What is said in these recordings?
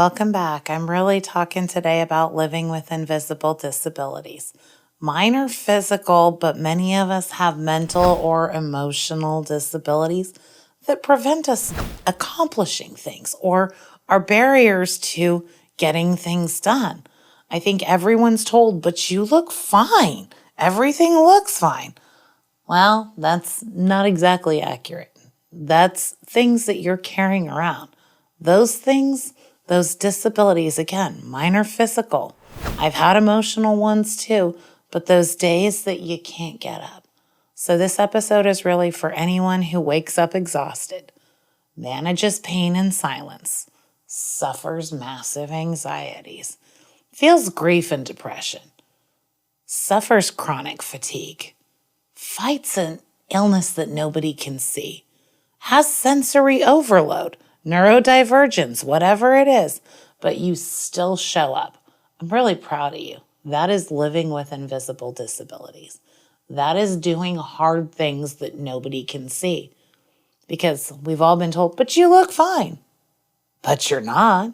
Welcome back. I'm really talking today about living with invisible disabilities. Mine are physical, but many of us have mental or emotional disabilities that prevent us accomplishing things or are barriers to getting things done. I think everyone's told, but you look fine. Everything looks fine. Well, that's not exactly accurate. That's things that you're carrying around. Those things, those disabilities, again, mine are physical. I've had emotional ones too, but those days that you can't get up. So this episode is really for anyone who wakes up exhausted, manages pain in silence, suffers massive anxieties, feels grief and depression, suffers chronic fatigue, fights an illness that nobody can see, has sensory overload, neurodivergence, whatever it is, but you still show up. I'm really proud of you. That is living with invisible disabilities. That is doing hard things that nobody can see. Because we've all been told, but you look fine. But you're not.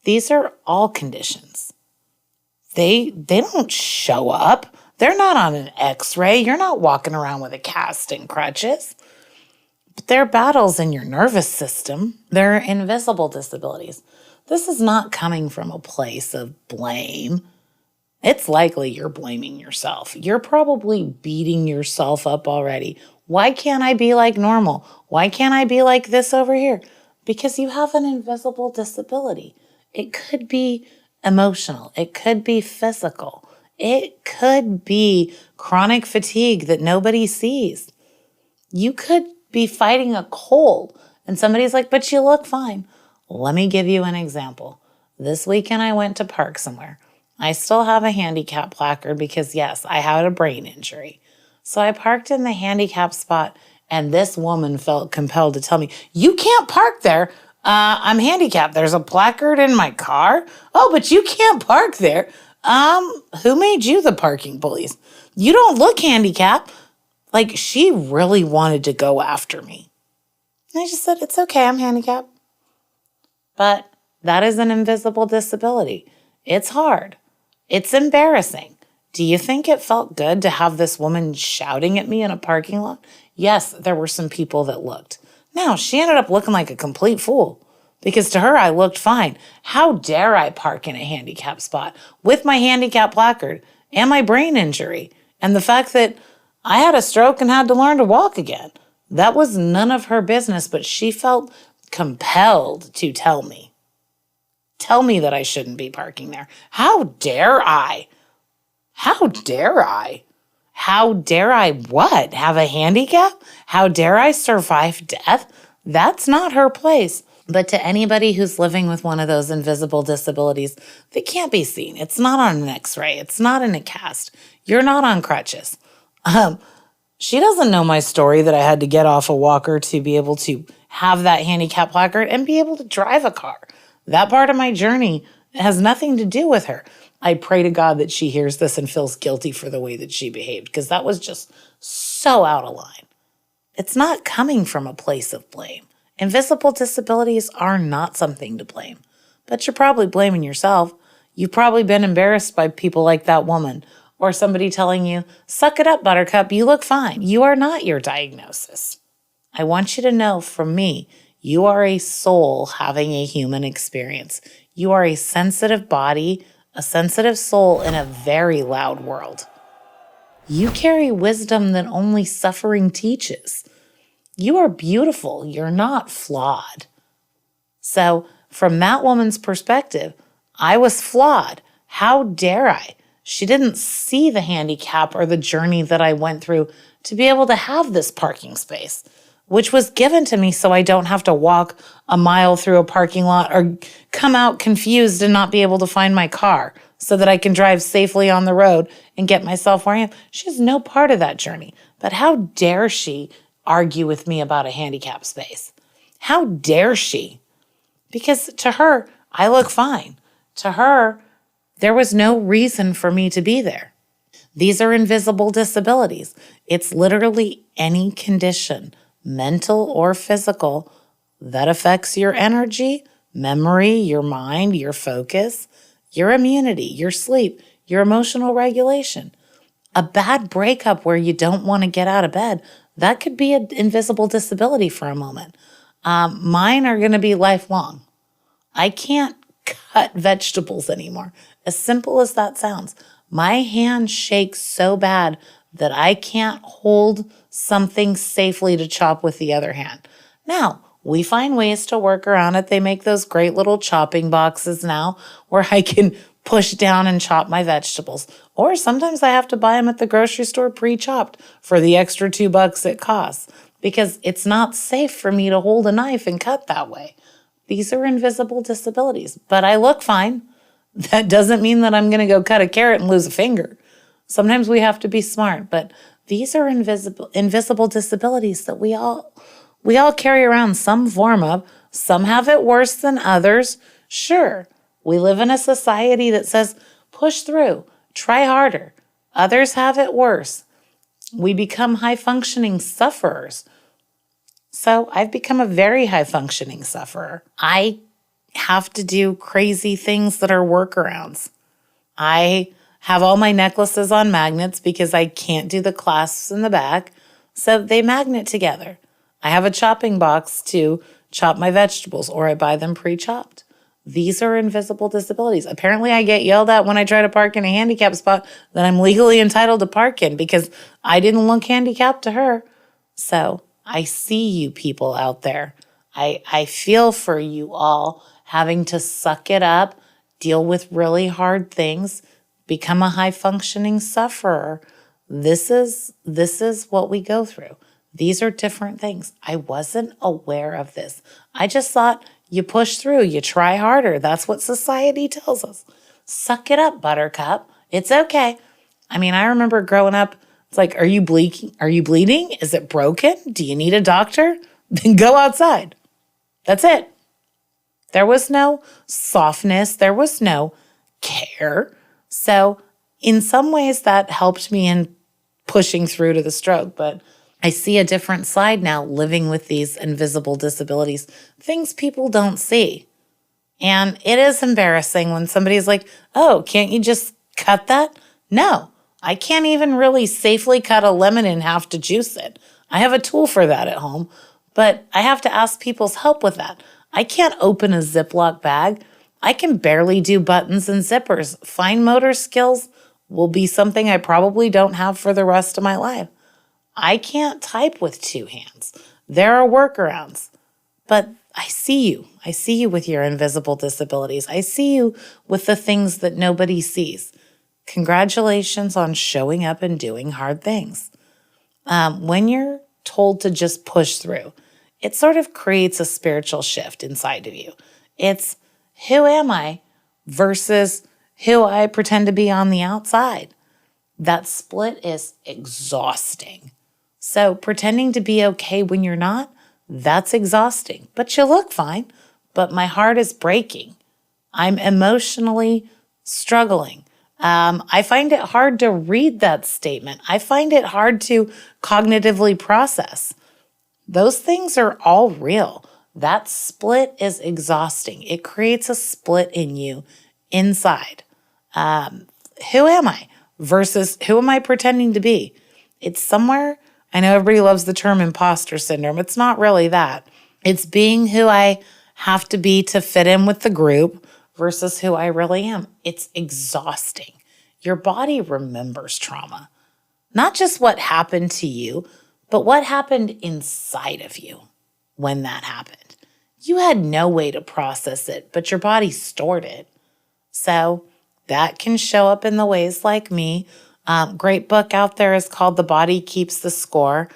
These are all conditions. They don't show up. They're not on an x-ray. You're not walking around with a cast and crutches. But they're battles in your nervous system. They're invisible disabilities. This is not coming from a place of blame. It's likely you're blaming yourself. You're probably beating yourself up already. Why can't I be like normal? Why can't I be like this over here? Because you have an invisible disability. It could be emotional. It could be physical. It could be chronic fatigue that nobody sees. You could be fighting a cold and somebody's like, but you look fine. Let me give you an example. This weekend I went to park somewhere. I still have a handicap placard because yes, I had a brain injury. So I parked in the handicap spot and this woman felt compelled to tell me, you can't park there. I'm handicapped. There's a placard in my car. Oh, but you can't park there. Who made you the parking police? You don't look handicapped. Like, she really wanted to go after me. And I just said, it's okay, I'm handicapped. But that is an invisible disability. It's hard. It's embarrassing. Do you think it felt good to have this woman shouting at me in a parking lot? Yes, there were some people that looked. Now, she ended up looking like a complete fool because to her, I looked fine. How dare I park in a handicap spot with my handicap placard and my brain injury and the fact that I had a stroke and had to learn to walk again? That was none of her business, but she felt compelled to tell me that I shouldn't be parking there. How dare I? How dare I? How dare I what? Have a handicap? How dare I survive death? That's not her place. But to anybody who's living with one of those invisible disabilities that can't be seen, it's not on an x-ray, it's not in a cast, you're not on crutches. She doesn't know my story that I had to get off a walker to be able to have that handicap placard and be able to drive a car. That part of my journey has nothing to do with her. I pray to God that she hears this and feels guilty for the way that she behaved because that was just so out of line. It's not coming from a place of blame. Invisible disabilities are not something to blame, but you're probably blaming yourself. You've probably been embarrassed by people like that woman or somebody telling you, suck it up, buttercup, you look fine. You are not your diagnosis. I want you to know from me, you are a soul having a human experience. You are a sensitive body, a sensitive soul in a very loud world. You carry wisdom that only suffering teaches. You are beautiful. You're not flawed. So from that woman's perspective, I was flawed. How dare I? She didn't see the handicap or the journey that I went through to be able to have this parking space, which was given to me so I don't have to walk a mile through a parking lot or come out confused and not be able to find my car so that I can drive safely on the road and get myself where I am. She has no part of that journey. But how dare she argue with me about a handicap space? How dare she? Because to her, I look fine. To her, there was no reason for me to be there. These are invisible disabilities. It's literally any condition, mental or physical, that affects your energy, memory, your mind, your focus, your immunity, your sleep, your emotional regulation. A bad breakup where you don't want to get out of bed, that could be an invisible disability for a moment. Mine are going to be lifelong. I can't cut vegetables anymore. As simple as that sounds. My hand shakes so bad that I can't hold something safely to chop with the other hand. Now, we find ways to work around it. They make those great little chopping boxes now where I can push down and chop my vegetables. Or sometimes I have to buy them at the grocery store pre-chopped for the extra $2 it costs because it's not safe for me to hold a knife and cut that way. These are invisible disabilities, but I look fine. That doesn't mean that I'm going to go cut a carrot and lose a finger. Sometimes we have to be smart, but these are invisible disabilities that we all carry around some form of. Some have it worse than others. Sure, we live in a society that says, push through, try harder. Others have it worse. We become high-functioning sufferers. So I've become a very high-functioning sufferer. I have to do crazy things that are workarounds. I have all my necklaces on magnets because I can't do the clasps in the back, so they magnet together. I have a chopping box to chop my vegetables, or I buy them pre-chopped. These are invisible disabilities. Apparently, I get yelled at when I try to park in a handicap spot that I'm legally entitled to park in because I didn't look handicapped to her. So I see you people out there. I feel for you all having to suck it up, deal with really hard things, become a high-functioning sufferer. This is what we go through. These are different things. I wasn't aware of this. I just thought you push through, you try harder. That's what society tells us. Suck it up, buttercup. It's okay. I mean, I remember growing up, it's like, are you bleeding? Are you bleeding? Is it broken? Do you need a doctor? Then go outside. That's it. There was no softness. There was no care. So in some ways that helped me in pushing through to the stroke, but I see a different side now living with these invisible disabilities, things people don't see. And it is embarrassing when somebody's like, oh, can't you just cut that? No, I can't even really safely cut a lemon in half to juice it. I have a tool for that at home, but I have to ask people's help with that. I can't open a Ziploc bag. I can barely do buttons and zippers. Fine motor skills will be something I probably don't have for the rest of my life. I can't type with two hands. There are workarounds, but I see you. I see you with your invisible disabilities. I see you with the things that nobody sees. Congratulations on showing up and doing hard things. When you're told to just push through, it sort of creates a spiritual shift inside of you. It's who am I versus who I pretend to be on the outside. That split is exhausting. So pretending to be okay when you're not, that's exhausting. But you look fine. But my heart is breaking. I'm emotionally struggling. I find it hard to read that statement. I find it hard to cognitively process. Those things are all real. That split is exhausting. It creates a split in you inside. Who am I versus who am I pretending to be? It's somewhere, I know everybody loves the term imposter syndrome. It's not really that. It's being who I have to be to fit in with the group versus who I really am. It's exhausting. Your body remembers trauma. Not just what happened to you, but what happened inside of you when that happened. You had no way to process it, but your body stored it. So that can show up in the ways like me. Great book out there is called The Body Keeps the Score.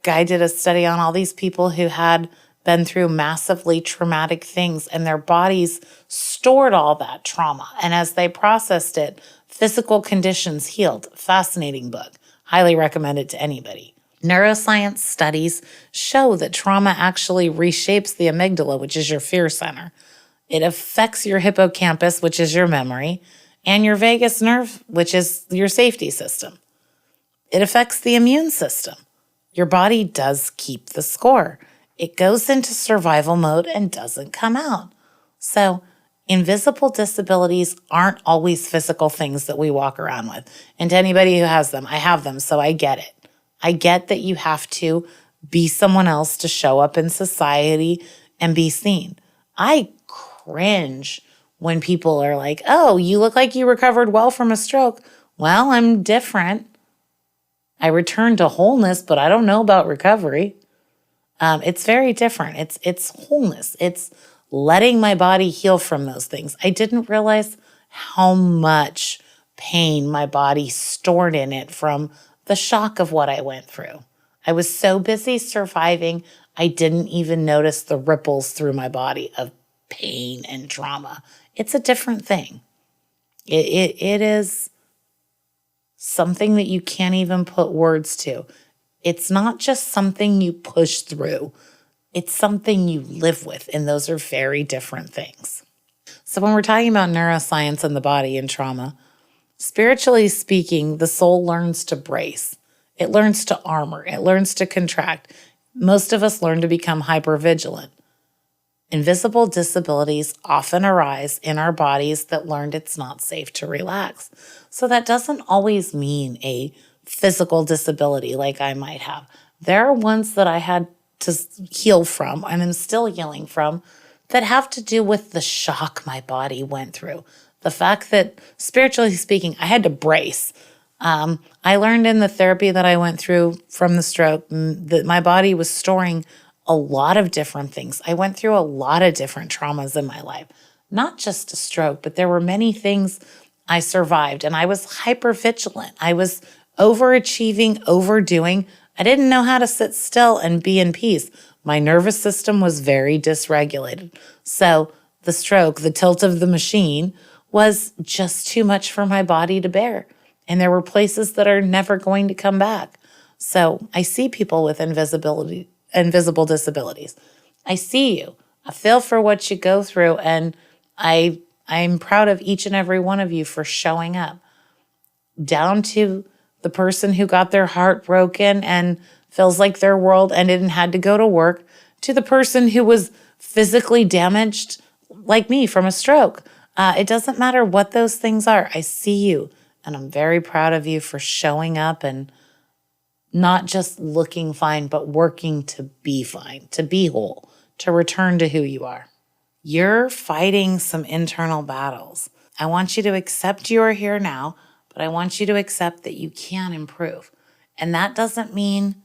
Guy did a study on all these people who had been through massively traumatic things and their bodies stored all that trauma. And as they processed it, physical conditions healed. Fascinating book. Highly recommend it to anybody. Neuroscience studies show that trauma actually reshapes the amygdala, which is your fear center. It affects your hippocampus, which is your memory, and your vagus nerve, which is your safety system. It affects the immune system. Your body does keep the score. It goes into survival mode and doesn't come out. So invisible disabilities aren't always physical things that we walk around with. And to anybody who has them, I have them, so I get it. I get that you have to be someone else to show up in society and be seen. I cringe when people are like, oh, you look like you recovered well from a stroke. Well, I'm different. I returned to wholeness, but I don't know about recovery. It's very different. It's wholeness. It's letting my body heal from those things. I didn't realize how much pain my body stored in it from the shock of what I went through. I was so busy surviving, I didn't even notice the ripples through my body of pain and trauma. It's a different thing. It is something that you can't even put words to. It's not just something you push through. It's something you live with, and those are very different things. So when we're talking about neuroscience and the body and trauma, spiritually speaking, the soul learns to brace. It learns to armor. It learns to contract. Most of us learn to become hypervigilant. Invisible disabilities often arise in our bodies that learned it's not safe to relax. So that doesn't always mean a physical disability like I might have. There are ones that I had to heal from and I'm still healing from that have to do with the shock my body went through. The fact that, spiritually speaking, I had to brace. I learned in the therapy that I went through from the stroke that my body was storing a lot of different things. I went through a lot of different traumas in my life, not just a stroke, but there were many things I survived, and I was hypervigilant. I was overachieving, overdoing. I didn't know how to sit still and be in peace. My nervous system was very dysregulated. So the stroke, the tilt of the machine, was just too much for my body to bear. And there were places that are never going to come back. So I see people with invisible disabilities. I see you. I feel for what you go through, and I'm proud of each and every one of you for showing up. Down to the person who got their heart broken and feels like their world ended and had to go to work, to the person who was physically damaged like me from a stroke. It doesn't matter what those things are. I see you, and I'm very proud of you for showing up and not just looking fine, but working to be fine, to be whole, to return to who you are. You're fighting some internal battles. I want you to accept you are here now, but I want you to accept that you can improve. And that doesn't mean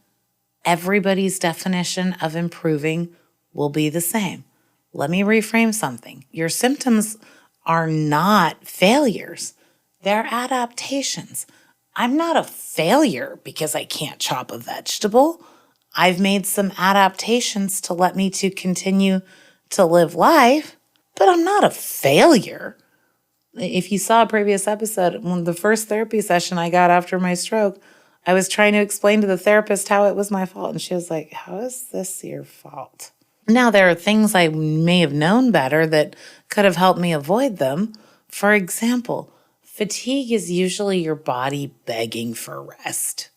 everybody's definition of improving will be the same. Let me reframe something. Your symptoms are not failures. They're adaptations. I'm not a failure because I can't chop a vegetable. I've made some adaptations to let me to continue to live life, but I'm not a failure. If you saw a previous episode, when the first therapy session I got after my stroke, I was trying to explain to the therapist how it was my fault. And she was like, how is this your fault? Now, there are things I may have known better that could have helped me avoid them. For example, fatigue is usually your body begging for rest.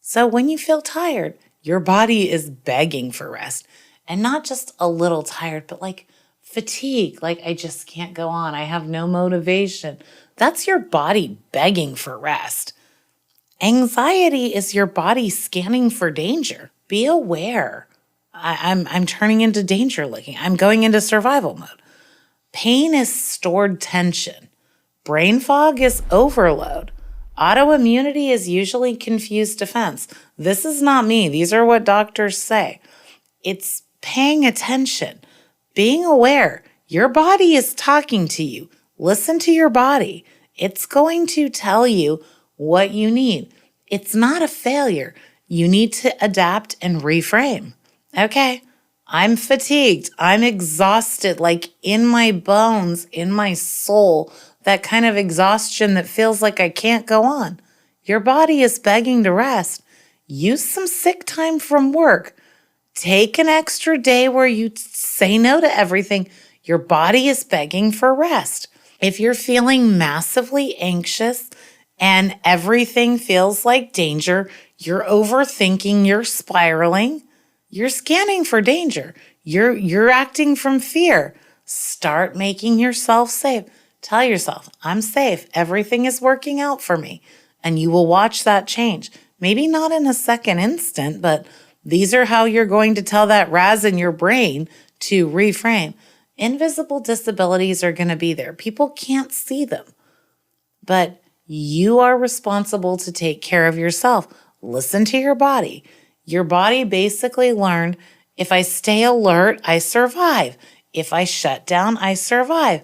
So when you feel tired, your body is begging for rest. And not just a little tired, but like fatigue, like I just can't go on. I have no motivation. That's your body begging for rest. Anxiety is your body scanning for danger. Be aware. I'm turning into danger looking. I'm going into survival mode. Pain is stored tension. Brain fog is overload. Autoimmunity is usually confused defense. This is not me. These are what doctors say. It's paying attention, being aware. Your body is talking to you. Listen to your body. It's going to tell you what you need. It's not a failure. You need to adapt and reframe. Okay, I'm fatigued. I'm exhausted, like in my bones, in my soul. That kind of exhaustion that feels like I can't go on. Your body is begging to rest. Use some sick time from work. Take an extra day where you say no to everything. Your body is begging for rest. If you're feeling massively anxious and everything feels like danger, you're overthinking, you're spiraling, you're scanning for danger. You're acting from fear. Start making yourself safe. Tell yourself, I'm safe. Everything is working out for me. And you will watch that change. Maybe not in a second instant, but these are how you're going to tell that RAS in your brain to reframe. Invisible disabilities are going to be there. People can't see them, but you are responsible to take care of yourself. Listen to your body. Your body basically learned, if I stay alert, I survive. If I shut down, I survive.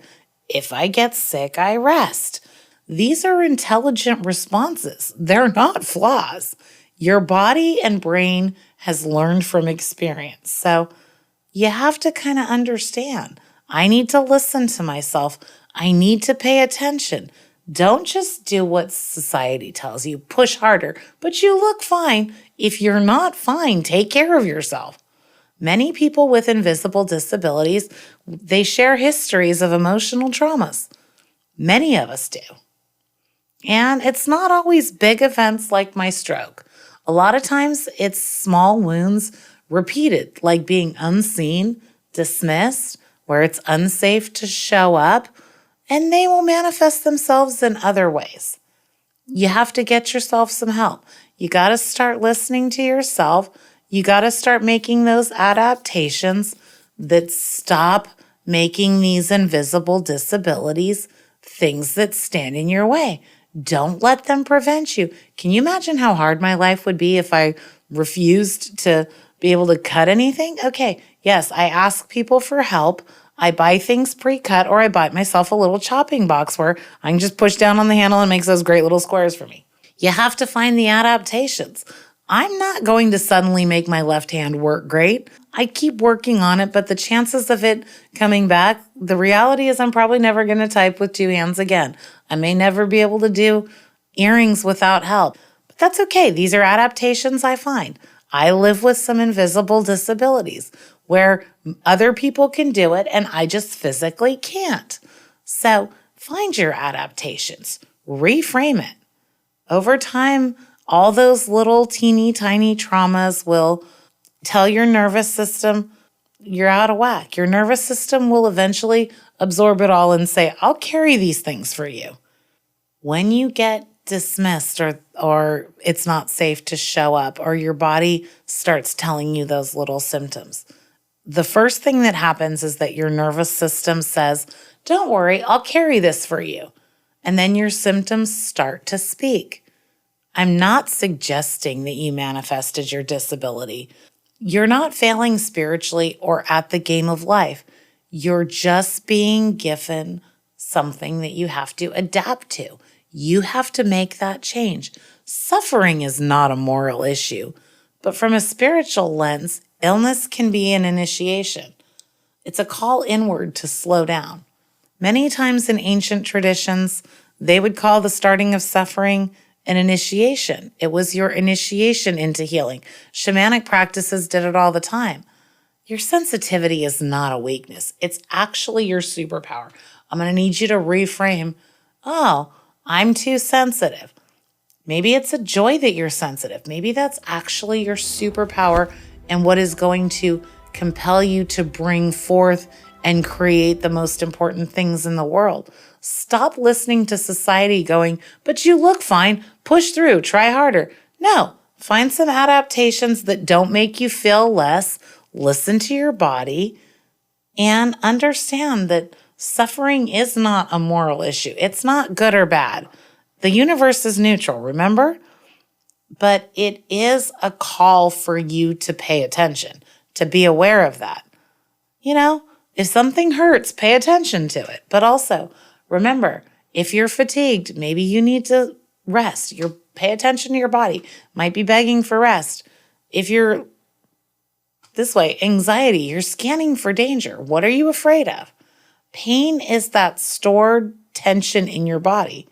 If I get sick, I rest. These are intelligent responses. They're not flaws. Your body and brain has learned from experience. So you have to kind of understand. I need to listen to myself. I need to pay attention. Don't just do what society tells you. Push harder, but you look fine. If you're not fine, take care of yourself. Many people with invisible disabilities, they share histories of emotional traumas. Many of us do. And it's not always big events like my stroke. A lot of times it's small wounds repeated, like being unseen, dismissed, where it's unsafe to show up, and they will manifest themselves in other ways. You have to get yourself some help. You got to start listening to yourself. You got to start making those adaptations that stop making these invisible disabilities things that stand in your way. Don't let them prevent you. Can you imagine how hard my life would be if I refused to be able to cut anything? Okay, yes, I ask people for help. I buy things pre-cut, or I buy myself a little chopping box where I can just push down on the handle and it makes those great little squares for me. You have to find the adaptations. I'm not going to suddenly make my left hand work great. I keep working on it, but the chances of it coming back, the reality is I'm probably never going to type with two hands again. I may never be able to do earrings without help, but that's okay. These are adaptations I find. I live with some invisible disabilities where other people can do it and I just physically can't. So find your adaptations, reframe it. Over time, all those little teeny tiny traumas will tell your nervous system you're out of whack. Your nervous system will eventually absorb it all and say, I'll carry these things for you. When you get dismissed or it's not safe to show up, or your body starts telling you those little symptoms, the first thing that happens is that your nervous system says, don't worry, I'll carry this for you. And then your symptoms start to speak. I'm not suggesting that you manifested your disability. You're not failing spiritually or at the game of life. You're just being given something that you have to adapt to. You have to make that change. Suffering is not a moral issue, but from a spiritual lens, illness can be an initiation. It's a call inward to slow down. Many times in ancient traditions, they would call the starting of suffering an initiation. It was your initiation into healing. Shamanic practices did it all the time. Your sensitivity is not a weakness. It's actually your superpower. I'm going to need you to reframe, oh, I'm too sensitive. Maybe it's a joy that you're sensitive. Maybe that's actually your superpower and what is going to compel you to bring forth and create the most important things in the world. Stop listening to society going, but you look fine, push through, try harder. No, find some adaptations that don't make you feel less, listen to your body, and understand that suffering is not a moral issue. It's not good or bad. The universe is neutral, remember? But it is a call for you to pay attention, to be aware of that. You know, if something hurts, pay attention to it. But also, remember, if you're fatigued, maybe you need to rest. Pay attention to your body. Might be begging for rest. If you're this way, anxiety, you're scanning for danger. What are you afraid of? Pain is that stored tension in your body.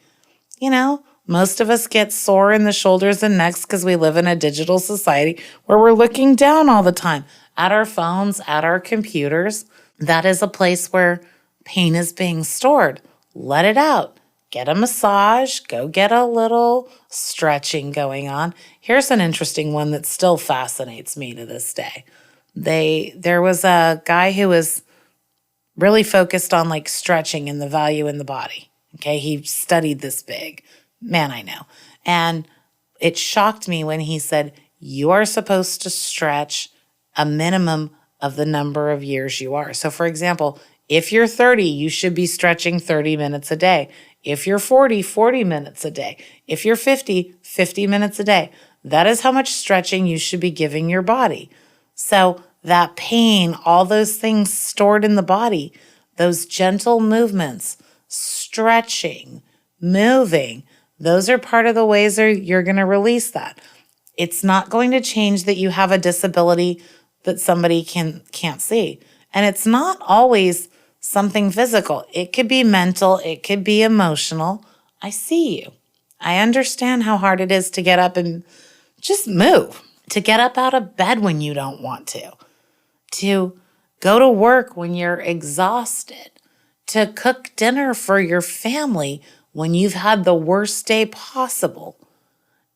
You know, most of us get sore in the shoulders and necks because we live in a digital society where we're looking down all the time at our phones, at our computers. That is a place where pain is being stored. Let it out. Get a massage. Go get a little stretching going on. Here's an interesting one that still fascinates me to this day. There was a guy who was really focused on like stretching and the value in the body. Okay. He studied this big. Man, I know. And it shocked me when he said, you are supposed to stretch a minimum of the number of years you are. So for example, if you're 30, you should be stretching 30 minutes a day. If you're 40, 40 minutes a day. If you're 50, 50 minutes a day. That is how much stretching you should be giving your body. So that pain, all those things stored in the body, those gentle movements, stretching, moving, those are part of the ways you're going to release that. It's not going to change that you have a disability that somebody can't see. And it's not always something physical. It could be mental. It could be emotional. I see you. I understand how hard it is to get up and just move, to get up out of bed when you don't want to go to work when you're exhausted, to cook dinner for your family when you've had the worst day possible,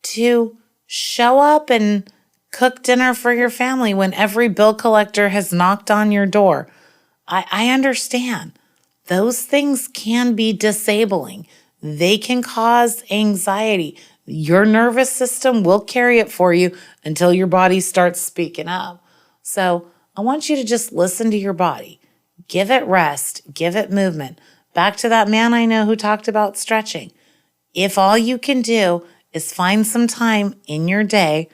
to show up and cook dinner for your family when every bill collector has knocked on your door. I understand. Those things can be disabling. They can cause anxiety. Your nervous system will carry it for you until your body starts speaking up. So I want you to just listen to your body. Give it rest. Give it movement. Back to that man I know who talked about stretching. If all you can do is find some time in your day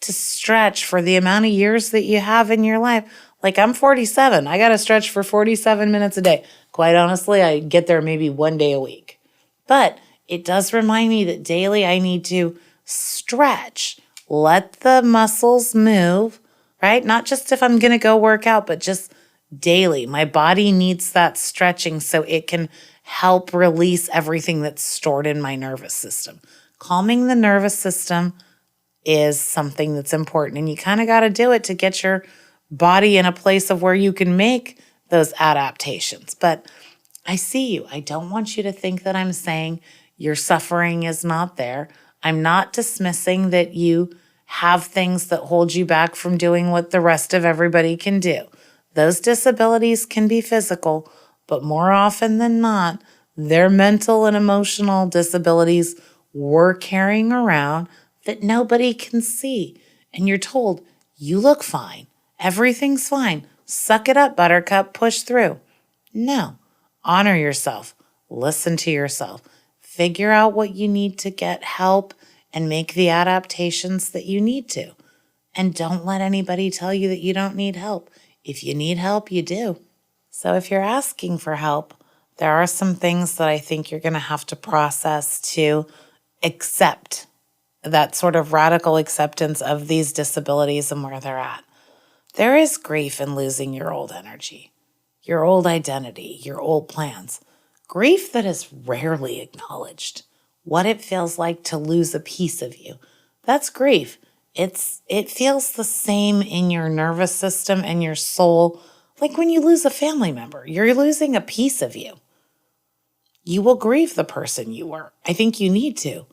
to stretch for the amount of years that you have in your life. Like I'm 47. I got to stretch for 47 minutes a day. Quite honestly, I get there maybe one day a week. But it does remind me that daily I need to stretch. Let the muscles move, right? Not just if I'm going to go work out, but just daily. My body needs that stretching so it can help release everything that's stored in my nervous system. Calming the nervous system is something that's important, and you kind of got to do it to get your body in a place of where you can make those adaptations. But I see you. I don't want you to think that I'm saying your suffering is not there. I'm not dismissing that you have things that hold you back from doing what the rest of everybody can do. Those disabilities can be physical, but more often than not, they're mental and emotional disabilities we're carrying around that nobody can see. And you're told, you look fine. Everything's fine. Suck it up, buttercup. Push through. No. Honor yourself. Listen to yourself. Figure out what you need to get help and make the adaptations that you need to. And don't let anybody tell you that you don't need help. If you need help, you do. So if you're asking for help, there are some things that I think you're going to have to process to accept that sort of radical acceptance of these disabilities and where they're at. There is grief in losing your old energy, your old identity, your old plans. Grief that is rarely acknowledged. What it feels like to lose a piece of you. That's grief. It feels the same in your nervous system and your soul. Like when you lose a family member, you're losing a piece of you. You will grieve the person you were. I think you need to.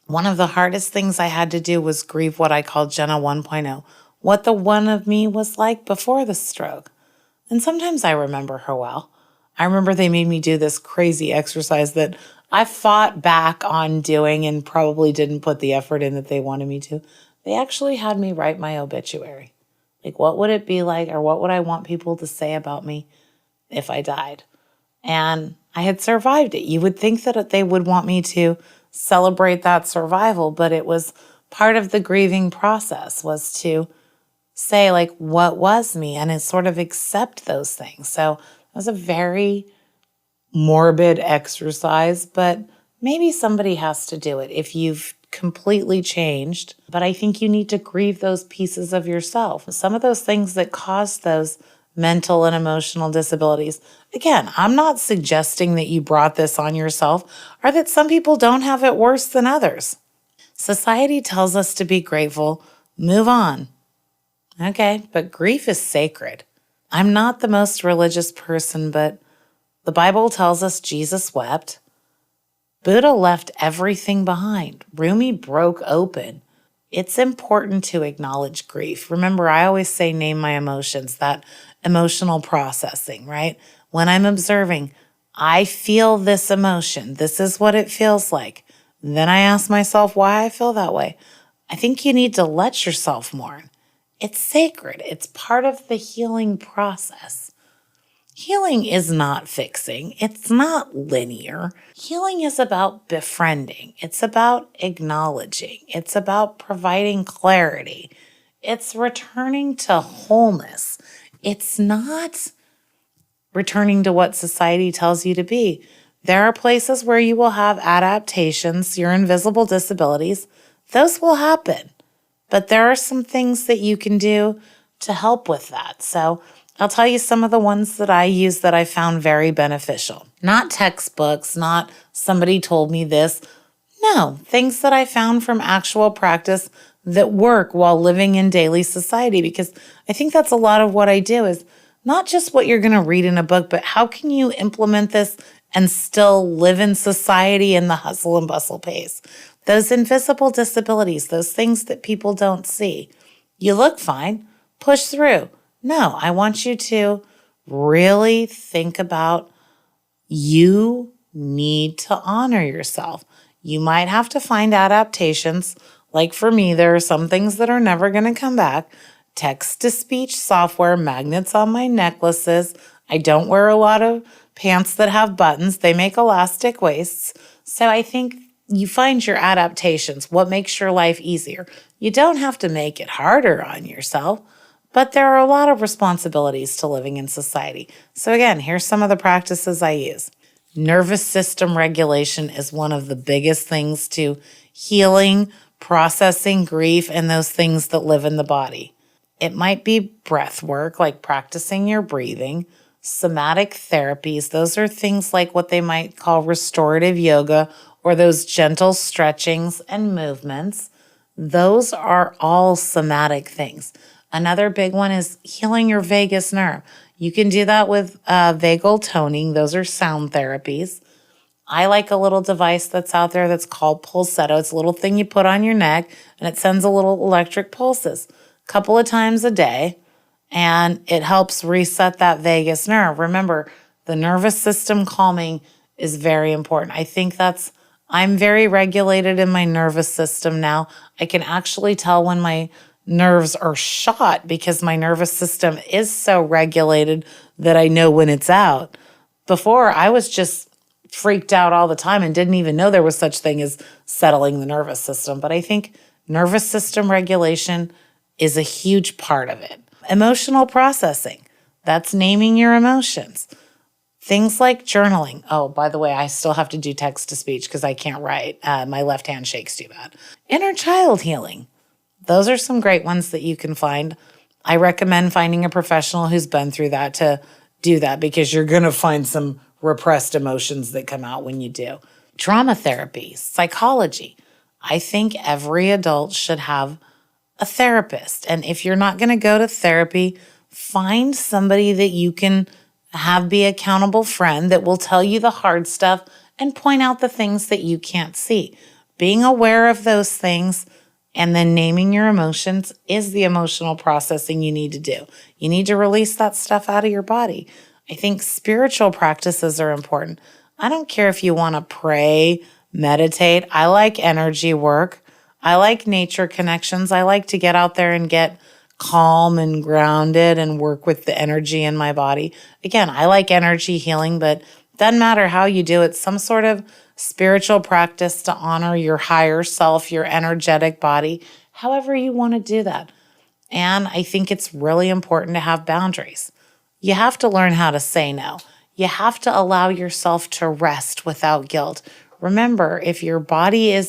One of the hardest things I had to do was grieve what I call Jenna 1.0, what the one of me was like before the stroke. And sometimes I remember her well. I remember they made me do this crazy exercise that I fought back on doing and probably didn't put the effort in that they wanted me to. They actually had me write my obituary. Like, what would it be like, or what would I want people to say about me if I died? And I had survived it. You would think that they would want me to celebrate that survival, but it was part of the grieving process was to say, like, what was me, and sort of accept those things. So it was a very morbid exercise, but maybe somebody has to do it if you've completely changed. But I think you need to grieve those pieces of yourself. Some of those things that cause those mental and emotional disabilities. Again, I'm not suggesting that you brought this on yourself or that some people don't have it worse than others. Society tells us to be grateful, move on. Okay, but grief is sacred. I'm not the most religious person, but the Bible tells us Jesus wept. Buddha left everything behind. Rumi broke open. It's important to acknowledge grief. Remember, I always say name my emotions, that emotional processing, right? When I'm observing, I feel this emotion. This is what it feels like. Then I ask myself why I feel that way. I think you need to let yourself mourn. It's sacred. It's part of the healing process. Healing is not fixing. It's not linear. Healing is about befriending. It's about acknowledging. It's about providing clarity. It's returning to wholeness. It's not returning to what society tells you to be. There are places where you will have adaptations, your invisible disabilities. Those will happen. But there are some things that you can do to help with that. So I'll tell you some of the ones that I use that I found very beneficial. Not textbooks, not somebody told me this. No, things that I found from actual practice that work while living in daily society, because I think that's a lot of what I do is not just what you're going to read in a book, but how can you implement this and still live in society in the hustle and bustle pace? Those invisible disabilities, those things that people don't see. You look fine, push through. No, I want you to really think about you need to honor yourself. You might have to find adaptations. Like for me, there are some things that are never going to come back. Text-to-speech software, magnets on my necklaces. I don't wear a lot of pants that have buttons. They make elastic waists. So I think you find your adaptations, what makes your life easier. You don't have to make it harder on yourself, but there are a lot of responsibilities to living in society. So again, here's some of the practices I use. Nervous system regulation is one of the biggest things to healing, processing grief, and those things that live in the body. It might be breath work, like practicing your breathing, somatic therapies. Those are things like what they might call restorative yoga or those gentle stretchings and movements. Those are all somatic things. Another big one is healing your vagus nerve. You can do that with vagal toning. Those are sound therapies. I like a little device that's out there that's called Pulsetto. It's a little thing you put on your neck, and it sends a little electric pulses a couple of times a day, and it helps reset that vagus nerve. Remember, the nervous system calming is very important. I think I'm very regulated in my nervous system now. I can actually tell when my nerves are shot because my nervous system is so regulated that I know when it's out. Before, I was just freaked out all the time and didn't even know there was such thing as settling the nervous system. But I think nervous system regulation is a huge part of it. Emotional processing, that's naming your emotions. Things like journaling. Oh, by the way, I still have to do text-to-speech because I can't write. My left hand shakes too bad. Inner child healing. Those are some great ones that you can find. I recommend finding a professional who's been through that to do that because you're going to find some repressed emotions that come out when you do. Trauma therapy, psychology. I think every adult should have a therapist. And if you're not going to go to therapy, find somebody that you can have be accountable friend that will tell you the hard stuff and point out the things that you can't see. Being aware of those things and then naming your emotions is the emotional processing you need to do. You need to release that stuff out of your body. I think spiritual practices are important. I don't care if you want to pray, meditate. I like energy work. I like nature connections. I like to get out there and get calm and grounded and work with the energy in my body. Again, I like energy healing, but doesn't matter how you do it. Some sort of spiritual practice to honor your higher self, your energetic body, however you want to do that. And I think it's really important to have boundaries. You have to learn how to say no. You have to allow yourself to rest without guilt. Remember, if your body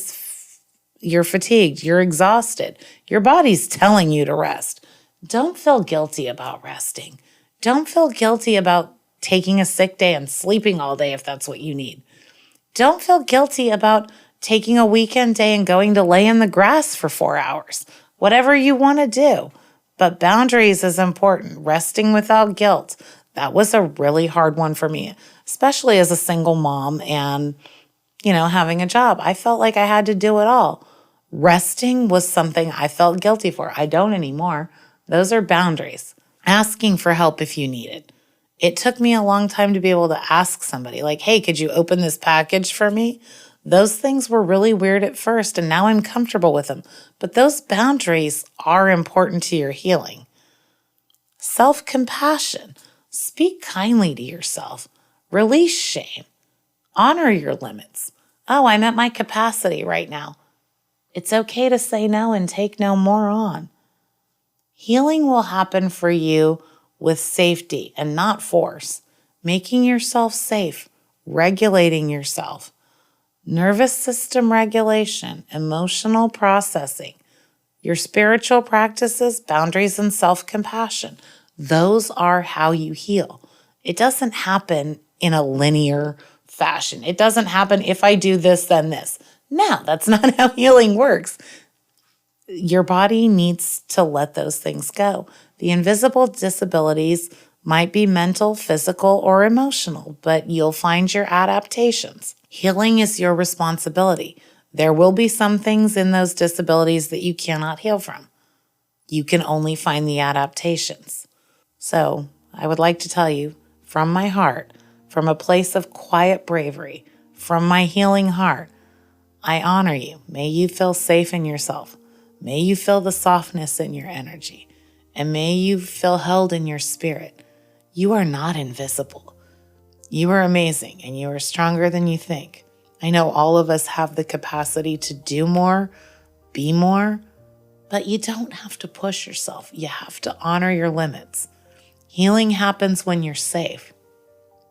you're fatigued, you're exhausted, your body's telling you to rest. Don't feel guilty about resting. Don't feel guilty about taking a sick day and sleeping all day if that's what you need. Don't feel guilty about taking a weekend day and going to lay in the grass for 4 hours. Whatever you want to do. But boundaries is important. Resting without guilt. That was a really hard one for me, especially as a single mom and, having a job. I felt like I had to do it all. Resting was something I felt guilty for. I don't anymore. Those are boundaries. Asking for help if you need it. It took me a long time to be able to ask somebody, like, hey, could you open this package for me? Those things were really weird at first, and now I'm comfortable with them. But those boundaries are important to your healing. Self-compassion. Speak kindly to yourself. Release shame. Honor your limits. Oh, I'm at my capacity right now. It's okay to say no and take no more on. Healing will happen for you with safety and not force. Making yourself safe, regulating yourself. Nervous system regulation, emotional processing, your spiritual practices, boundaries, and self-compassion. Those are how you heal. It doesn't happen in a linear fashion. It doesn't happen if I do this, then this. No, that's not how healing works. Your body needs to let those things go. The invisible disabilities might be mental, physical, or emotional, but you'll find your adaptations. Healing is your responsibility. There will be some things in those disabilities that you cannot heal from. You can only find the adaptations. So I would like to tell you from my heart, from a place of quiet bravery, from my healing heart, I honor you. May you feel safe in yourself. May you feel the softness in your energy. And may you feel held in your spirit. You are not invisible. You are amazing and you are stronger than you think. I know all of us have the capacity to do more, be more, but you don't have to push yourself. You have to honor your limits. Healing happens when you're safe,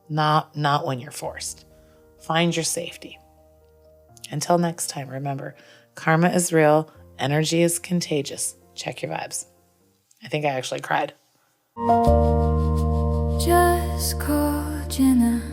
not when you're forced. Find your safety. Until next time, remember, karma is real, energy is contagious. Check your vibes. I think I actually cried. Just call Jenna.